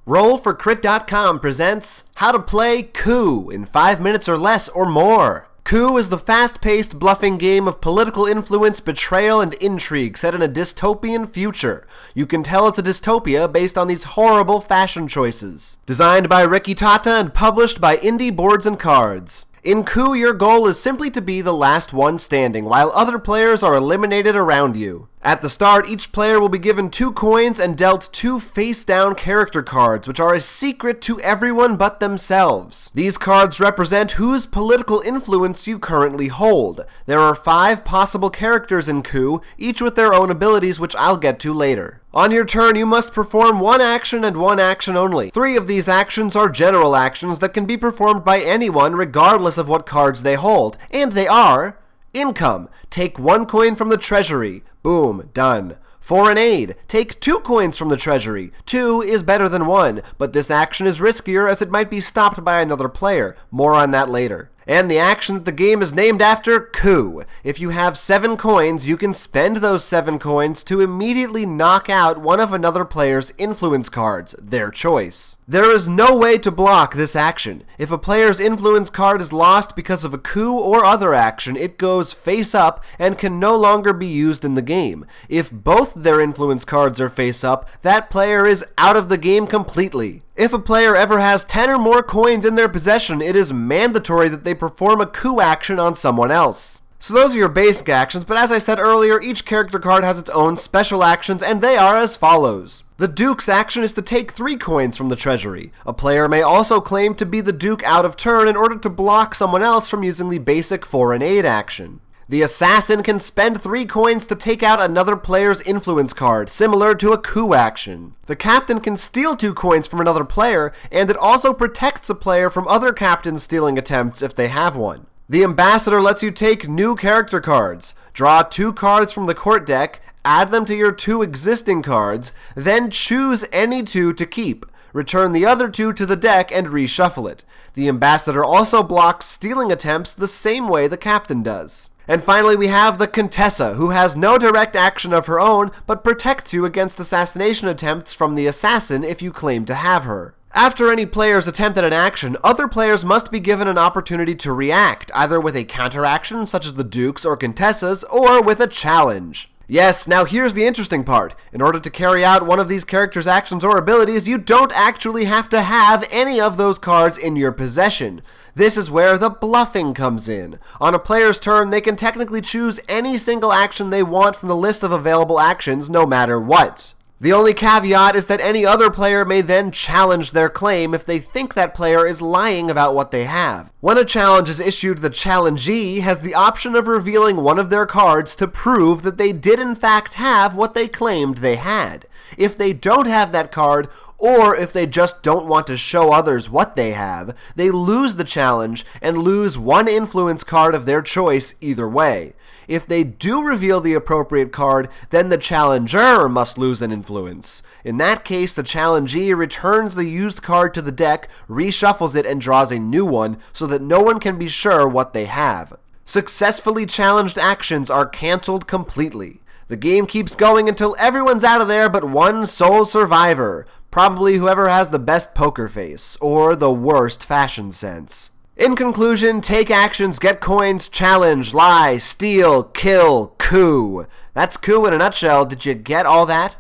Roll4Crit.com presents How to Play Coup in 5 minutes or less or more. Coup is the fast-paced bluffing game of political influence, betrayal, and intrigue set in a dystopian future. You can tell it's a dystopia based on these horrible fashion choices. Designed by Ricky Tata and published by Indie Boards and Cards. In Coup, your goal is simply to be the last one standing, while other players are eliminated around you. At the start, each player will be given 2 coins and dealt 2 face-down character cards, which are a secret to everyone but themselves. These cards represent whose political influence you currently hold. There are 5 possible characters in Coup, each with their own abilities, which I'll get to later. On your turn, you must perform 1 action and 1 action only. 3 of these actions are general actions that can be performed by anyone regardless of what cards they hold, and they are: Income. Take 1 coin from the treasury. Boom. Done. Foreign aid. Take 2 coins from the treasury. 2 is better than 1, but this action is riskier as it might be stopped by another player. More on that later. And the action that the game is named after, Coup. If you have 7 coins, you can spend those 7 coins to immediately knock out one of another player's influence cards, their choice. There is no way to block this action. If a player's influence card is lost because of a coup or other action, it goes face up and can no longer be used in the game. If both their influence cards are face up, that player is out of the game completely. If a player ever has 10 or more coins in their possession, it is mandatory that they perform a coup action on someone else. So those are your basic actions, but as I said earlier, each character card has its own special actions, and they are as follows. The Duke's action is to take 3 coins from the treasury. A player may also claim to be the Duke out of turn in order to block someone else from using the basic foreign aid action. The Assassin can spend 3 coins to take out another player's influence card, similar to a coup action. The Captain can steal 2 coins from another player, and it also protects a player from other captain stealing attempts if they have one. The Ambassador lets you take new character cards. Draw 2 cards from the court deck, add them to your 2 existing cards, then choose any 2 to keep. Return the other 2 to the deck and reshuffle it. The Ambassador also blocks stealing attempts the same way the Captain does. And finally, we have the Contessa, who has no direct action of her own, but protects you against assassination attempts from the Assassin if you claim to have her. After any players attempt at an action, other players must be given an opportunity to react, either with a counteraction such as the Duke's or Contessa's, or with a challenge. Yes, now here's the interesting part. In order to carry out one of these characters' actions or abilities, you don't actually have to have any of those cards in your possession. This is where the bluffing comes in. On a player's turn, they can technically choose any single action they want from the list of available actions, no matter what. The only caveat is that any other player may then challenge their claim if they think that player is lying about what they have. When a challenge is issued, the challengee has the option of revealing one of their cards to prove that they did in fact have what they claimed they had. If they don't have that card, or if they just don't want to show others what they have, they lose the challenge and lose 1 influence card of their choice either way. If they do reveal the appropriate card, then the challenger must lose an influence. In that case, the challengee returns the used card to the deck, reshuffles it, and draws a new one so that no one can be sure what they have. Successfully challenged actions are cancelled completely. The game keeps going until everyone's out of there but one sole survivor, probably whoever has the best poker face, or the worst fashion sense. In conclusion, take actions, get coins, challenge, lie, steal, kill, coup. That's Coup in a nutshell. Did you get all that?